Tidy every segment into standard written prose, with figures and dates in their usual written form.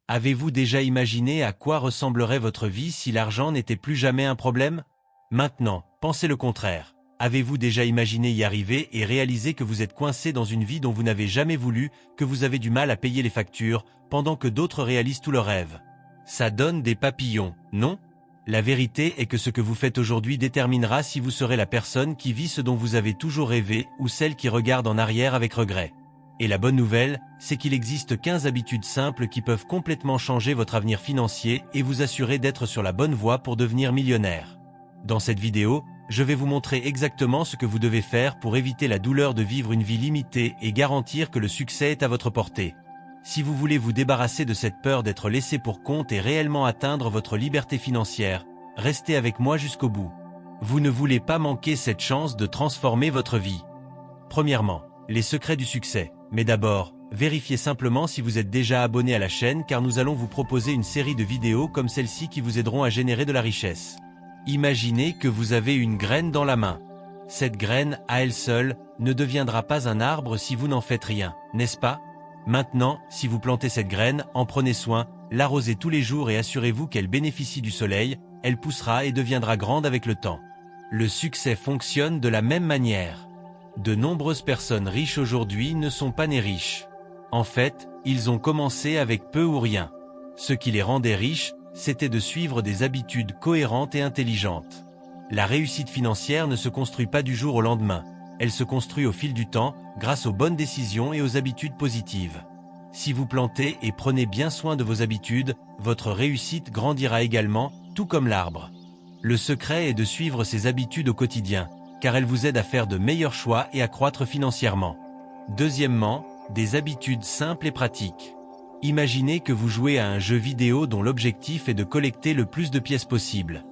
Avez-vous déjà imaginé à quoi ressemblerait votre vie si l'argent n'était plus jamais un problème? Maintenant, pensez le contraire. Avez-vous déjà imaginé y arriver et réaliser que vous êtes coincé dans une vie dont vous n'avez jamais voulu, que vous avez du mal à payer les factures, pendant que d'autres réalisent tous leurs rêves? Ça donne des papillons, non? La vérité est que ce que vous faites aujourd'hui déterminera si vous serez la personne qui vit ce dont vous avez toujours rêvé ou celle qui regarde en arrière avec regret. Et la bonne nouvelle, c'est qu'il existe 15 habitudes simples qui peuvent complètement changer votre avenir financier et vous assurer d'être sur la bonne voie pour devenir millionnaire. Dans cette vidéo, je vais vous montrer exactement ce que vous devez faire pour éviter la douleur de vivre une vie limitée et garantir que le succès est à votre portée. Si vous voulez vous débarrasser de cette peur d'être laissé pour compte et réellement atteindre votre liberté financière, restez avec moi jusqu'au bout. Vous ne voulez pas manquer cette chance de transformer votre vie. Premièrement, les secrets du succès. Mais d'abord, vérifiez simplement si vous êtes déjà abonné à la chaîne car nous allons vous proposer une série de vidéos comme celle-ci qui vous aideront à générer de la richesse. Imaginez que vous avez une graine dans la main. Cette graine, à elle seule, ne deviendra pas un arbre si vous n'en faites rien, n'est-ce pas? Maintenant, si vous plantez cette graine, en prenez soin, l'arrosez tous les jours et assurez-vous qu'elle bénéficie du soleil, elle poussera et deviendra grande avec le temps. Le succès fonctionne de la même manière. De nombreuses personnes riches aujourd'hui ne sont pas nées riches. En fait, ils ont commencé avec peu ou rien. Ce qui les rendait riches, c'était de suivre des habitudes cohérentes et intelligentes. La réussite financière ne se construit pas du jour au lendemain. Elle se construit au fil du temps, grâce aux bonnes décisions et aux habitudes positives. Si vous plantez et prenez bien soin de vos habitudes, votre réussite grandira également, tout comme l'arbre. Le secret est de suivre ces habitudes au quotidien, car elles vous aident à faire de meilleurs choix et à croître financièrement. Deuxièmement, des habitudes simples et pratiques. Imaginez que vous jouez à un jeu vidéo dont l'objectif est de collecter le plus de pièces possible.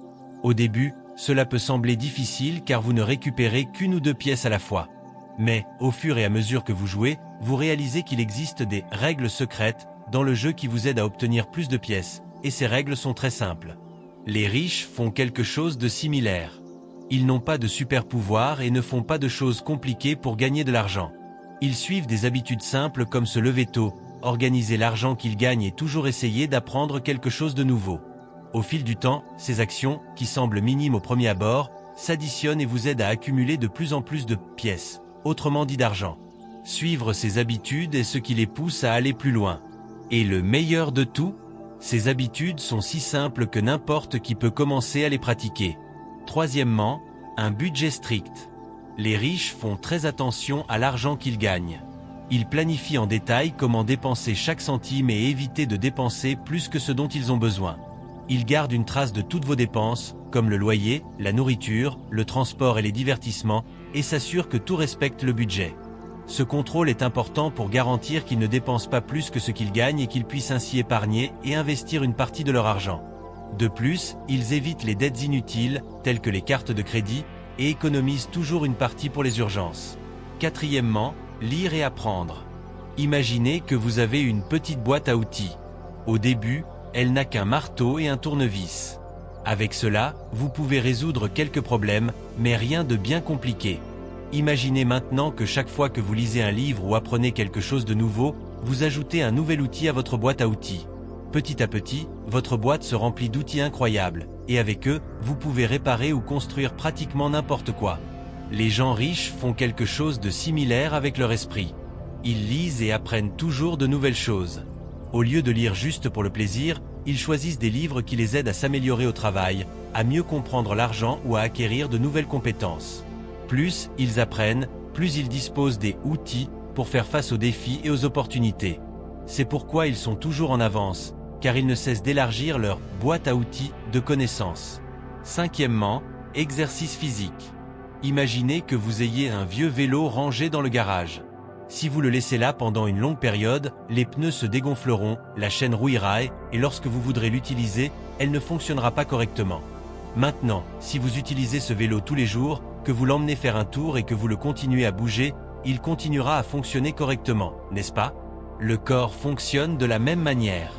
Au début, cela peut sembler difficile car vous ne récupérez qu'une ou deux pièces à la fois. Mais, au fur et à mesure que vous jouez, vous réalisez qu'il existe des règles secrètes dans le jeu qui vous aident à obtenir plus de pièces, et ces règles sont très simples. Les riches font quelque chose de similaire. Ils n'ont pas de super pouvoir et ne font pas de choses compliquées pour gagner de l'argent. Ils suivent des habitudes simples comme se lever tôt, organiser l'argent qu'ils gagnent et toujours essayer d'apprendre quelque chose de nouveau. Au fil du temps, ces actions, qui semblent minimes au premier abord, s'additionnent et vous aident à accumuler de plus en plus de pièces, autrement dit d'argent. Suivre ces habitudes est ce qui les pousse à aller plus loin. Et le meilleur de tout, ces habitudes sont si simples que n'importe qui peut commencer à les pratiquer. Troisièmement, un budget strict. Les riches font très attention à l'argent qu'ils gagnent. Ils planifient en détail comment dépenser chaque centime et éviter de dépenser plus que ce dont ils ont besoin. Ils gardent une trace de toutes vos dépenses, comme le loyer, la nourriture, le transport et les divertissements, et s'assurent que tout respecte le budget. Ce contrôle est important pour garantir qu'ils ne dépensent pas plus que ce qu'ils gagnent et qu'ils puissent ainsi épargner et investir une partie de leur argent. De plus, ils évitent les dettes inutiles, telles que les cartes de crédit, et économisent toujours une partie pour les urgences. Quatrièmement, lire et apprendre. Imaginez que vous avez une petite boîte à outils. Au début, elle n'a qu'un marteau et un tournevis. Avec cela, vous pouvez résoudre quelques problèmes, mais rien de bien compliqué. Imaginez maintenant que chaque fois que vous lisez un livre ou apprenez quelque chose de nouveau, vous ajoutez un nouvel outil à votre boîte à outils. Petit à petit, votre boîte se remplit d'outils incroyables, et avec eux, vous pouvez réparer ou construire pratiquement n'importe quoi. Les gens riches font quelque chose de similaire avec leur esprit. Ils lisent et apprennent toujours de nouvelles choses. Au lieu de lire juste pour le plaisir, ils choisissent des livres qui les aident à s'améliorer au travail, à mieux comprendre l'argent ou à acquérir de nouvelles compétences. Plus ils apprennent, plus ils disposent des outils pour faire face aux défis et aux opportunités. C'est pourquoi ils sont toujours en avance, car ils ne cessent d'élargir leur boîte à outils de connaissances. Cinquièmement, exercice physique. Imaginez que vous ayez un vieux vélo rangé dans le garage. Si vous le laissez là pendant une longue période, les pneus se dégonfleront, la chaîne rouillera et lorsque vous voudrez l'utiliser, elle ne fonctionnera pas correctement. Maintenant, si vous utilisez ce vélo tous les jours, que vous l'emmenez faire un tour et que vous le continuez à bouger, il continuera à fonctionner correctement, n'est-ce pas? Le corps fonctionne de la même manière.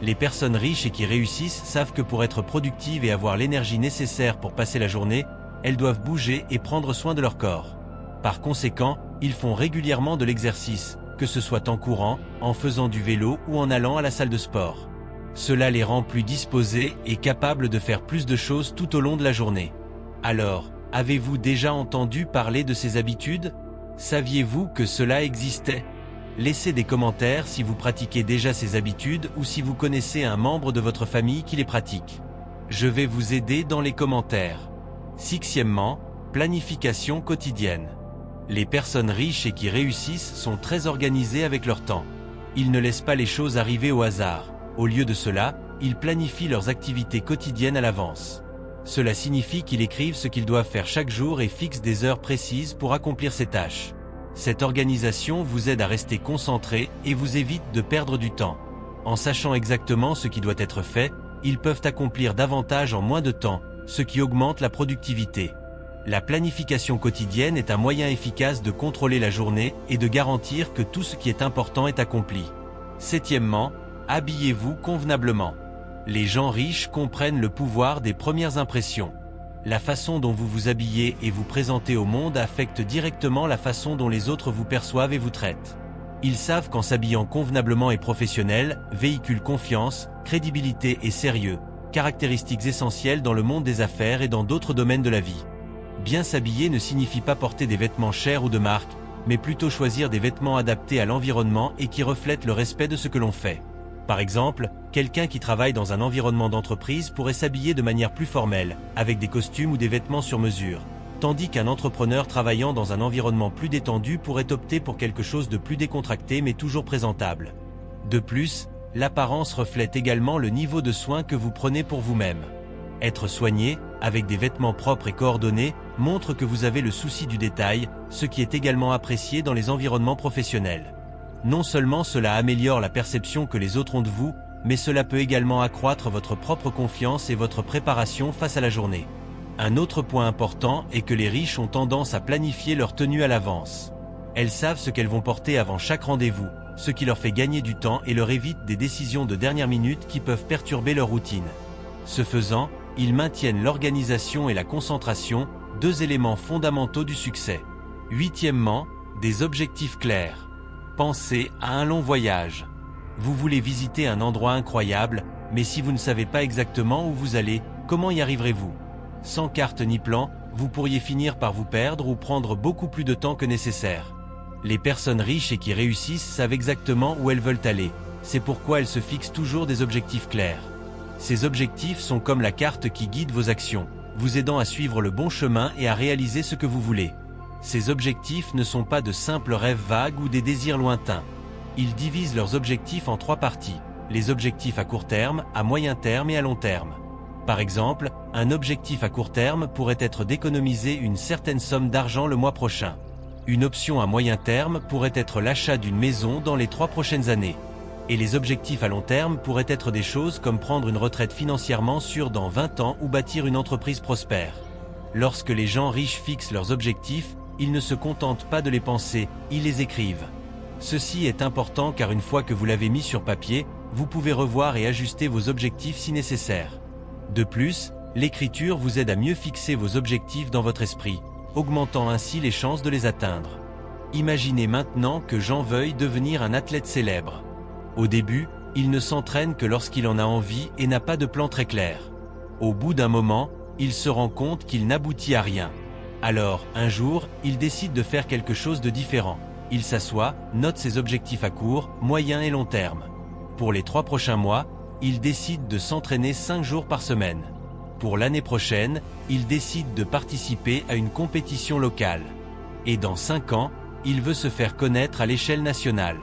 Les personnes riches et qui réussissent savent que pour être productives et avoir l'énergie nécessaire pour passer la journée, elles doivent bouger et prendre soin de leur corps. Par conséquent, ils font régulièrement de l'exercice, que ce soit en courant, en faisant du vélo ou en allant à la salle de sport. Cela les rend plus disposés et capables de faire plus de choses tout au long de la journée. Alors, avez-vous déjà entendu parler de ces habitudes? Saviez-vous que cela existait? Laissez des commentaires si vous pratiquez déjà ces habitudes ou si vous connaissez un membre de votre famille qui les pratique. Je vais vous aider dans les commentaires. Sixièmement, planification quotidienne. Les personnes riches et qui réussissent sont très organisées avec leur temps. Ils ne laissent pas les choses arriver au hasard. Au lieu de cela, ils planifient leurs activités quotidiennes à l'avance. Cela signifie qu'ils écrivent ce qu'ils doivent faire chaque jour et fixent des heures précises pour accomplir ces tâches. Cette organisation vous aide à rester concentré et vous évite de perdre du temps. En sachant exactement ce qui doit être fait, ils peuvent accomplir davantage en moins de temps, ce qui augmente la productivité. La planification quotidienne est un moyen efficace de contrôler la journée et de garantir que tout ce qui est important est accompli. Septièmement, habillez-vous convenablement. Les gens riches comprennent le pouvoir des premières impressions. La façon dont vous vous habillez et vous présentez au monde affecte directement la façon dont les autres vous perçoivent et vous traitent. Ils savent qu'en s'habillant convenablement et professionnel, véhicule confiance, crédibilité et sérieux, caractéristiques essentielles dans le monde des affaires et dans d'autres domaines de la vie. Bien s'habiller ne signifie pas porter des vêtements chers ou de marque, mais plutôt choisir des vêtements adaptés à l'environnement et qui reflètent le respect de ce que l'on fait. Par exemple, quelqu'un qui travaille dans un environnement d'entreprise pourrait s'habiller de manière plus formelle, avec des costumes ou des vêtements sur mesure, tandis qu'un entrepreneur travaillant dans un environnement plus détendu pourrait opter pour quelque chose de plus décontracté mais toujours présentable. De plus, l'apparence reflète également le niveau de soin que vous prenez pour vous-même. Être soigné, avec des vêtements propres et coordonnés, montre que vous avez le souci du détail, ce qui est également apprécié dans les environnements professionnels. Non seulement cela améliore la perception que les autres ont de vous, mais cela peut également accroître votre propre confiance et votre préparation face à la journée. Un autre point important est que les riches ont tendance à planifier leur tenue à l'avance. Elles savent ce qu'elles vont porter avant chaque rendez-vous, ce qui leur fait gagner du temps et leur évite des décisions de dernière minute qui peuvent perturber leur routine. Ce faisant, ils maintiennent l'organisation et la concentration, deux éléments fondamentaux du succès. Huitièmement, des objectifs clairs. Pensez à un long voyage. Vous voulez visiter un endroit incroyable, mais si vous ne savez pas exactement où vous allez, comment y arriverez-vous? Sans carte ni plan, vous pourriez finir par vous perdre ou prendre beaucoup plus de temps que nécessaire. Les personnes riches et qui réussissent savent exactement où elles veulent aller. C'est pourquoi elles se fixent toujours des objectifs clairs. Ces objectifs sont comme la carte qui guide vos actions, vous aidant à suivre le bon chemin et à réaliser ce que vous voulez. Ces objectifs ne sont pas de simples rêves vagues ou des désirs lointains. Ils divisent leurs objectifs en trois parties, les objectifs à court terme, à moyen terme et à long terme. Par exemple, un objectif à court terme pourrait être d'économiser une certaine somme d'argent le mois prochain. Une option à moyen terme pourrait être l'achat d'une maison dans les 3 prochaines années. Et les objectifs à long terme pourraient être des choses comme prendre une retraite financièrement sûre dans 20 ans ou bâtir une entreprise prospère. Lorsque les gens riches fixent leurs objectifs, ils ne se contentent pas de les penser, ils les écrivent. Ceci est important car une fois que vous l'avez mis sur papier, vous pouvez revoir et ajuster vos objectifs si nécessaire. De plus, l'écriture vous aide à mieux fixer vos objectifs dans votre esprit, augmentant ainsi les chances de les atteindre. Imaginez maintenant que Jean veuille devenir un athlète célèbre. Au début, il ne s'entraîne que lorsqu'il en a envie et n'a pas de plan très clair. Au bout d'un moment, il se rend compte qu'il n'aboutit à rien. Alors, un jour, il décide de faire quelque chose de différent. Il s'assoit, note ses objectifs à court, moyen et long terme. Pour les 3 prochains mois, il décide de s'entraîner 5 jours par semaine. Pour l'année prochaine, il décide de participer à une compétition locale. Et dans 5 ans, il veut se faire connaître à l'échelle nationale.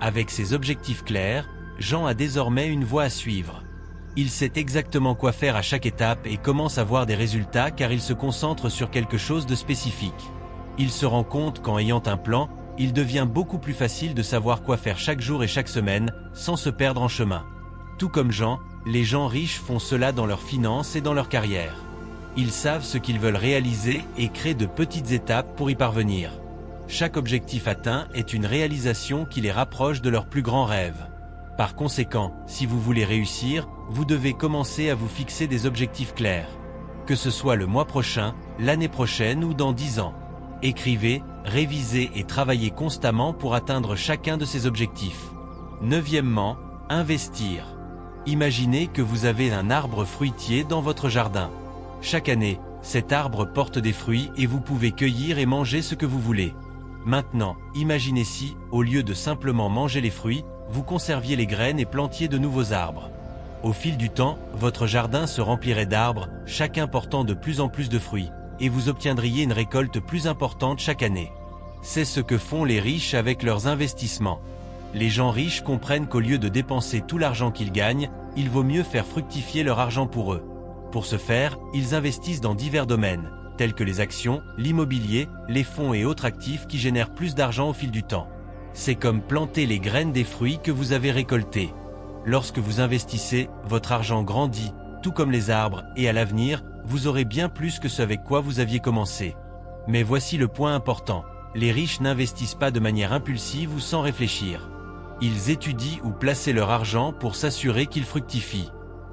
Avec ses objectifs clairs, Jean a désormais une voie à suivre. Il sait exactement quoi faire à chaque étape et commence à voir des résultats car il se concentre sur quelque chose de spécifique. Il se rend compte qu'en ayant un plan, il devient beaucoup plus facile de savoir quoi faire chaque jour et chaque semaine, sans se perdre en chemin. Tout comme Jean, les gens riches font cela dans leurs finances et dans leur carrière. Ils savent ce qu'ils veulent réaliser et créent de petites étapes pour y parvenir. Chaque objectif atteint est une réalisation qui les rapproche de leur plus grand rêve. Par conséquent, si vous voulez réussir, vous devez commencer à vous fixer des objectifs clairs. Que ce soit le mois prochain, l'année prochaine ou dans 10 ans. Écrivez, révisez et travaillez constamment pour atteindre chacun de ces objectifs. Neuvièmement, investir. Imaginez que vous avez un arbre fruitier dans votre jardin. Chaque année, cet arbre porte des fruits et vous pouvez cueillir et manger ce que vous voulez. Maintenant, imaginez si, au lieu de simplement manger les fruits, vous conserviez les graines et plantiez de nouveaux arbres. Au fil du temps, votre jardin se remplirait d'arbres, chacun portant de plus en plus de fruits, et vous obtiendriez une récolte plus importante chaque année. C'est ce que font les riches avec leurs investissements. Les gens riches comprennent qu'au lieu de dépenser tout l'argent qu'ils gagnent, il vaut mieux faire fructifier leur argent pour eux. Pour ce faire, ils investissent dans divers domaines, tels que les actions, l'immobilier, les fonds et autres actifs qui génèrent plus d'argent au fil du temps. C'est comme planter les graines des fruits que vous avez récoltés. Lorsque vous investissez, votre argent grandit, tout comme les arbres, et à l'avenir, vous aurez bien plus que ce avec quoi vous aviez commencé. Mais voici le point important. Les riches n'investissent pas de manière impulsive ou sans réfléchir. Ils étudient où placer leur argent pour s'assurer qu'il fructifie.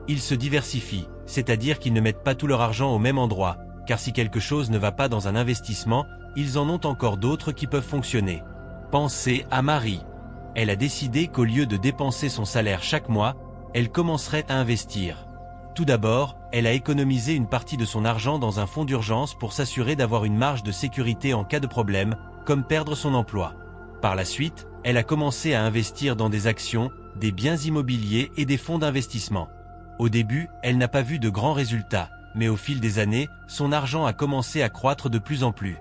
Ils se diversifient, c'est-à-dire qu'ils ne mettent pas tout leur argent au même endroit, car si quelque chose ne va pas dans un investissement, ils en ont encore d'autres qui peuvent fonctionner. Pensez à Marie. Elle a décidé qu'au lieu de dépenser son salaire chaque mois, elle commencerait à investir. Tout d'abord, elle a économisé une partie de son argent dans un fonds d'urgence pour s'assurer d'avoir une marge de sécurité en cas de problème, comme perdre son emploi. Par la suite, elle a commencé à investir dans des actions, des biens immobiliers et des fonds d'investissement. Au début, elle n'a pas vu de grands résultats, mais au fil des années, son argent a commencé à croître de plus en plus.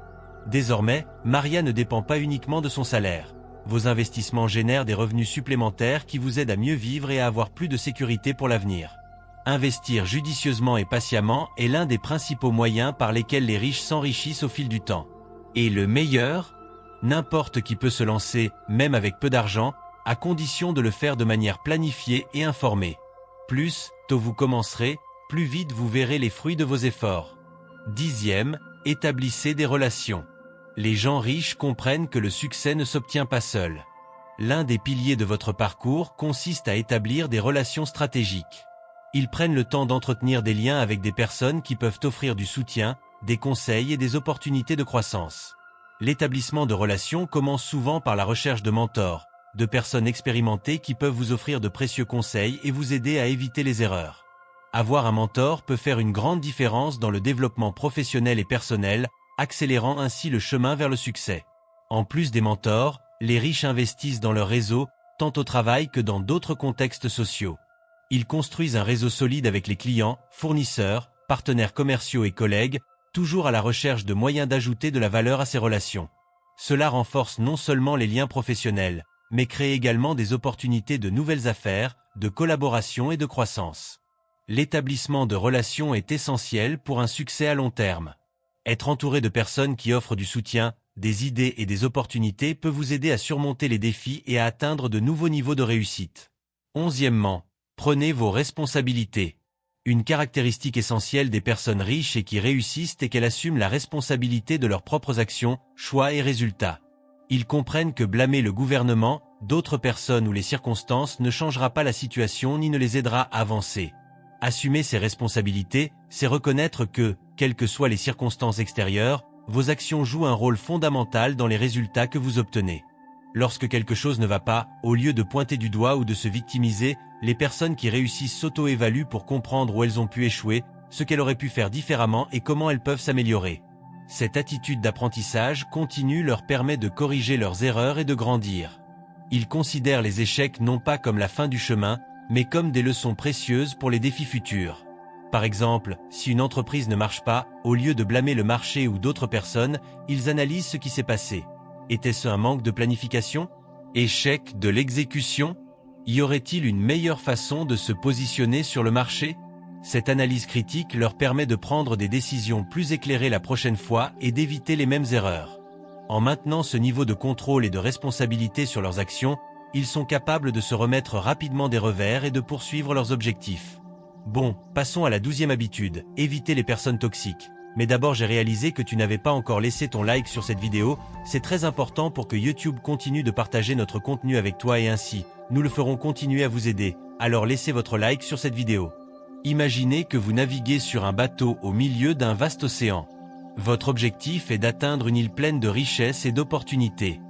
Désormais, Maria ne dépend pas uniquement de son salaire. Vos investissements génèrent des revenus supplémentaires qui vous aident à mieux vivre et à avoir plus de sécurité pour l'avenir. Investir judicieusement et patiemment est l'un des principaux moyens par lesquels les riches s'enrichissent au fil du temps. Et le meilleur ? N'importe qui peut se lancer, même avec peu d'argent, à condition de le faire de manière planifiée et informée. Plus tôt vous commencerez, plus vite vous verrez les fruits de vos efforts. 10e, établissez des relations. Les gens riches comprennent que le succès ne s'obtient pas seul. L'un des piliers de votre parcours consiste à établir des relations stratégiques. Ils prennent le temps d'entretenir des liens avec des personnes qui peuvent offrir du soutien, des conseils et des opportunités de croissance. L'établissement de relations commence souvent par la recherche de mentors, de personnes expérimentées qui peuvent vous offrir de précieux conseils et vous aider à éviter les erreurs. Avoir un mentor peut faire une grande différence dans le développement professionnel et personnel, accélérant ainsi le chemin vers le succès. En plus des mentors, les riches investissent dans leur réseau, tant au travail que dans d'autres contextes sociaux. Ils construisent un réseau solide avec les clients, fournisseurs, partenaires commerciaux et collègues, toujours à la recherche de moyens d'ajouter de la valeur à ces relations. Cela renforce non seulement les liens professionnels, mais crée également des opportunités de nouvelles affaires, de collaboration et de croissance. L'établissement de relations est essentiel pour un succès à long terme. Être entouré de personnes qui offrent du soutien, des idées et des opportunités peut vous aider à surmonter les défis et à atteindre de nouveaux niveaux de réussite. 11e, prenez vos responsabilités. Une caractéristique essentielle des personnes riches et qui réussissent est qu'elles assument la responsabilité de leurs propres actions, choix et résultats. Ils comprennent que blâmer le gouvernement, d'autres personnes ou les circonstances ne changera pas la situation ni ne les aidera à avancer. Assumer ses responsabilités, c'est reconnaître que, quelles que soient les circonstances extérieures, vos actions jouent un rôle fondamental dans les résultats que vous obtenez. Lorsque quelque chose ne va pas, au lieu de pointer du doigt ou de se victimiser, les personnes qui réussissent s'auto-évaluent pour comprendre où elles ont pu échouer, ce qu'elles auraient pu faire différemment et comment elles peuvent s'améliorer. Cette attitude d'apprentissage continu leur permet de corriger leurs erreurs et de grandir. Ils considèrent les échecs non pas comme la fin du chemin, mais comme des leçons précieuses pour les défis futurs. Par exemple, si une entreprise ne marche pas, au lieu de blâmer le marché ou d'autres personnes, ils analysent ce qui s'est passé. Était-ce un manque de planification? Échec de l'exécution? Y aurait-il une meilleure façon de se positionner sur le marché? Cette analyse critique leur permet de prendre des décisions plus éclairées la prochaine fois et d'éviter les mêmes erreurs. En maintenant ce niveau de contrôle et de responsabilité sur leurs actions, ils sont capables de se remettre rapidement des revers et de poursuivre leurs objectifs. Bon, passons à la 12e habitude, éviter les personnes toxiques. Mais d'abord j'ai réalisé que tu n'avais pas encore laissé ton like sur cette vidéo, c'est très important pour que YouTube continue de partager notre contenu avec toi et ainsi, nous le ferons continuer à vous aider, alors laissez votre like sur cette vidéo. Imaginez que vous naviguez sur un bateau au milieu d'un vaste océan. Votre objectif est d'atteindre une île pleine de richesses et d'opportunités.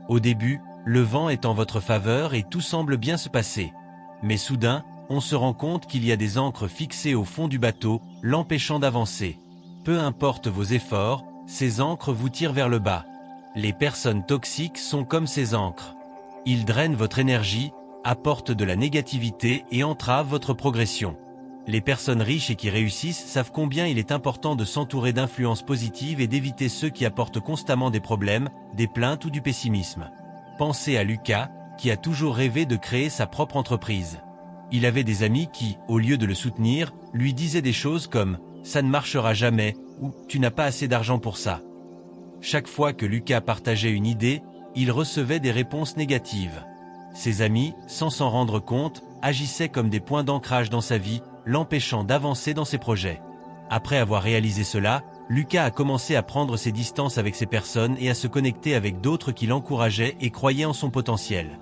Au début, le vent est en votre faveur et tout semble bien se passer. Mais soudain, on se rend compte qu'il y a des ancres fixées au fond du bateau, l'empêchant d'avancer. Peu importe vos efforts, ces ancres vous tirent vers le bas. Les personnes toxiques sont comme ces ancres. Ils drainent votre énergie, apportent de la négativité et entravent votre progression. Les personnes riches et qui réussissent savent combien il est important de s'entourer d'influences positives et d'éviter ceux qui apportent constamment des problèmes, des plaintes ou du pessimisme. Pensez à Lucas, qui a toujours rêvé de créer sa propre entreprise. Il avait des amis qui, au lieu de le soutenir, lui disaient des choses comme « ça ne marchera jamais » ou « tu n'as pas assez d'argent pour ça ». Chaque fois que Lucas partageait une idée, il recevait des réponses négatives. Ses amis, sans s'en rendre compte, agissaient comme des points d'ancrage dans sa vie, l'empêchant d'avancer dans ses projets. Après avoir réalisé cela, Lucas a commencé à prendre ses distances avec ces personnes et à se connecter avec d'autres qui l'encourageaient et croyaient en son potentiel.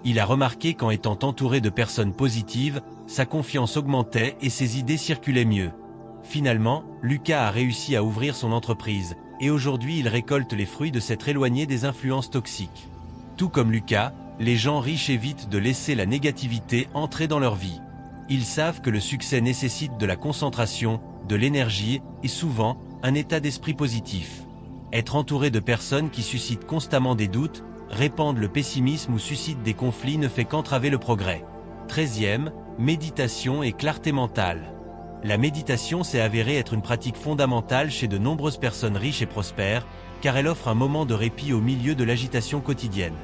Il a remarqué qu'en étant entouré de personnes positives, sa confiance augmentait et ses idées circulaient mieux. Finalement, Lucas a réussi à ouvrir son entreprise, et aujourd'hui il récolte les fruits de s'être éloigné des influences toxiques. Tout comme Lucas, les gens riches évitent de laisser la négativité entrer dans leur vie. Ils savent que le succès nécessite de la concentration, de l'énergie et souvent, un état d'esprit positif. Être entouré de personnes qui suscitent constamment des doutes, répandent le pessimisme ou suscitent des conflits ne fait qu'entraver le progrès. 13e, méditation et clarté mentale. La méditation s'est avérée être une pratique fondamentale chez de nombreuses personnes riches et prospères, car elle offre un moment de répit au milieu de l'agitation quotidienne.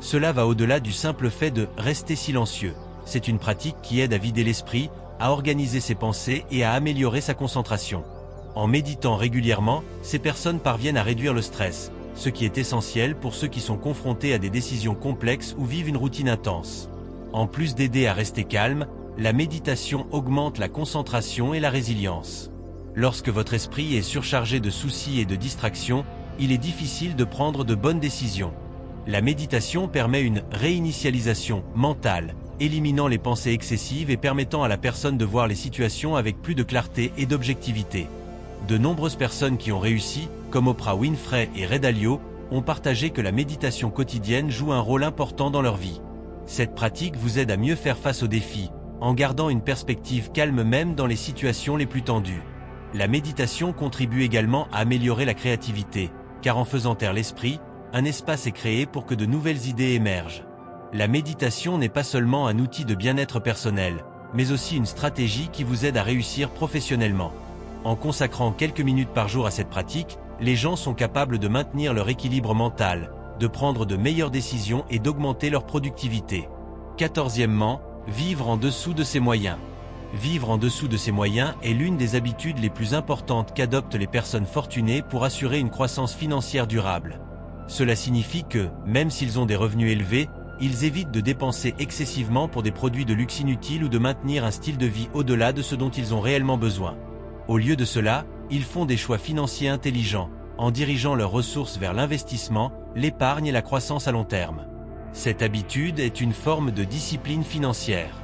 Cela va au-delà du simple fait de rester silencieux. C'est une pratique qui aide à vider l'esprit, à organiser ses pensées et à améliorer sa concentration. En méditant régulièrement, ces personnes parviennent à réduire le stress, ce qui est essentiel pour ceux qui sont confrontés à des décisions complexes ou vivent une routine intense. En plus d'aider à rester calme, la méditation augmente la concentration et la résilience. Lorsque votre esprit est surchargé de soucis et de distractions, il est difficile de prendre de bonnes décisions. La méditation permet une réinitialisation mentale, éliminant les pensées excessives et permettant à la personne de voir les situations avec plus de clarté et d'objectivité. De nombreuses personnes qui ont réussi, comme Oprah Winfrey et Ray Dalio, ont partagé que la méditation quotidienne joue un rôle important dans leur vie. Cette pratique vous aide à mieux faire face aux défis, en gardant une perspective calme même dans les situations les plus tendues. La méditation contribue également à améliorer la créativité, car en faisant taire l'esprit, un espace est créé pour que de nouvelles idées émergent. La méditation n'est pas seulement un outil de bien-être personnel, mais aussi une stratégie qui vous aide à réussir professionnellement. En consacrant quelques minutes par jour à cette pratique, les gens sont capables de maintenir leur équilibre mental, de prendre de meilleures décisions et d'augmenter leur productivité. 14e, vivre en dessous de ses moyens. Vivre en dessous de ses moyens est l'une des habitudes les plus importantes qu'adoptent les personnes fortunées pour assurer une croissance financière durable. Cela signifie que, même s'ils ont des revenus élevés, ils évitent de dépenser excessivement pour des produits de luxe inutiles ou de maintenir un style de vie au-delà de ce dont ils ont réellement besoin. Au lieu de cela, ils font des choix financiers intelligents, en dirigeant leurs ressources vers l'investissement, l'épargne et la croissance à long terme. Cette habitude est une forme de discipline financière.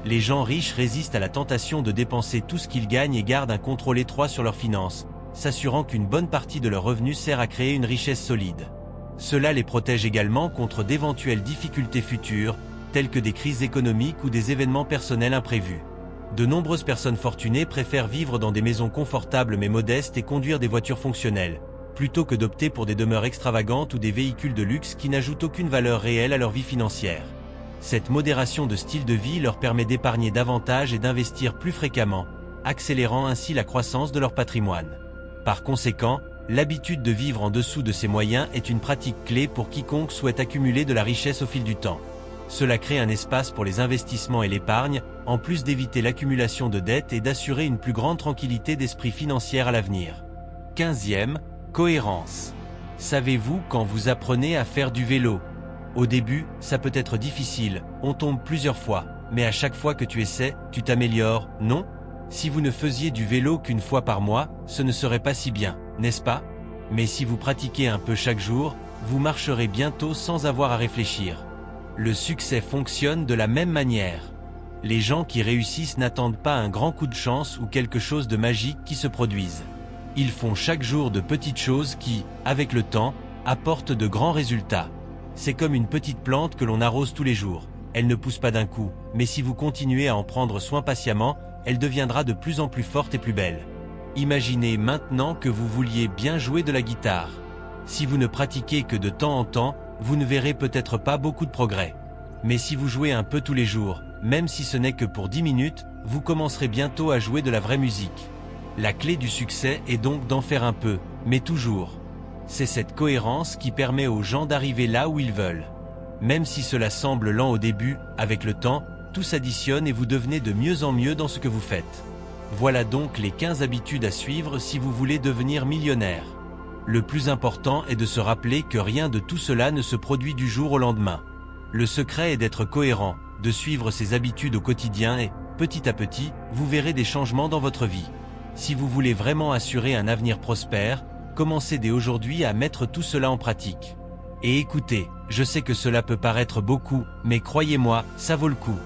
Les gens riches résistent à la tentation de dépenser tout ce qu'ils gagnent et gardent un contrôle étroit sur leurs finances, s'assurant qu'une bonne partie de leurs revenus sert à créer une richesse solide. Cela les protège également contre d'éventuelles difficultés futures, telles que des crises économiques ou des événements personnels imprévus. De nombreuses personnes fortunées préfèrent vivre dans des maisons confortables mais modestes et conduire des voitures fonctionnelles, plutôt que d'opter pour des demeures extravagantes ou des véhicules de luxe qui n'ajoutent aucune valeur réelle à leur vie financière. Cette modération de style de vie leur permet d'épargner davantage et d'investir plus fréquemment, accélérant ainsi la croissance de leur patrimoine. Par conséquent, l'habitude de vivre en dessous de ses moyens est une pratique clé pour quiconque souhaite accumuler de la richesse au fil du temps. Cela crée un espace pour les investissements et l'épargne, en plus d'éviter l'accumulation de dettes et d'assurer une plus grande tranquillité d'esprit financière à l'avenir. 15e, cohérence. Savez-vous quand vous apprenez à faire du vélo? Au début, ça peut être difficile, on tombe plusieurs fois, mais à chaque fois que tu essaies, tu t'améliores, non? Si vous ne faisiez du vélo qu'une fois par mois, ce ne serait pas si bien, n'est-ce pas? Mais si vous pratiquez un peu chaque jour, vous marcherez bientôt sans avoir à réfléchir. Le succès fonctionne de la même manière. Les gens qui réussissent n'attendent pas un grand coup de chance ou quelque chose de magique qui se produise. Ils font chaque jour de petites choses qui, avec le temps, apportent de grands résultats. C'est comme une petite plante que l'on arrose tous les jours. elle ne pousse pas d'un coup, mais si vous continuez à en prendre soin patiemment, elle deviendra de plus en plus forte et plus belle. Imaginez maintenant que vous vouliez bien jouer de la guitare. Si vous ne pratiquez que de temps en temps, vous ne verrez peut-être pas beaucoup de progrès. Mais si vous jouez un peu tous les jours, même si ce n'est que pour 10 minutes, vous commencerez bientôt à jouer de la vraie musique. La clé du succès est donc d'en faire un peu, mais toujours. C'est cette cohérence qui permet aux gens d'arriver là où ils veulent. Même si cela semble lent au début, avec le temps, tout s'additionne et vous devenez de mieux en mieux dans ce que vous faites. Voilà donc les 15 habitudes à suivre si vous voulez devenir millionnaire. Le plus important est de se rappeler que rien de tout cela ne se produit du jour au lendemain. Le secret est d'être cohérent, de suivre ses habitudes au quotidien et, petit à petit, vous verrez des changements dans votre vie. Si vous voulez vraiment assurer un avenir prospère, commencez dès aujourd'hui à mettre tout cela en pratique. Et écoutez, je sais que cela peut paraître beaucoup, mais croyez-moi, ça vaut le coup.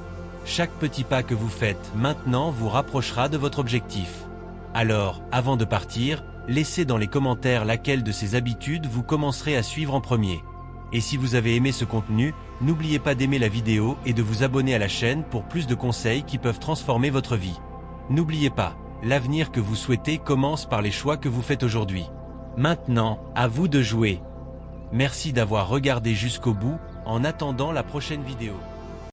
Chaque petit pas que vous faites maintenant vous rapprochera de votre objectif. Alors, avant de partir, laissez dans les commentaires laquelle de ces habitudes vous commencerez à suivre en premier. Et si vous avez aimé ce contenu, n'oubliez pas d'aimer la vidéo et de vous abonner à la chaîne pour plus de conseils qui peuvent transformer votre vie. N'oubliez pas, l'avenir que vous souhaitez commence par les choix que vous faites aujourd'hui. Maintenant, à vous de jouer. Merci d'avoir regardé jusqu'au bout, en attendant la prochaine vidéo.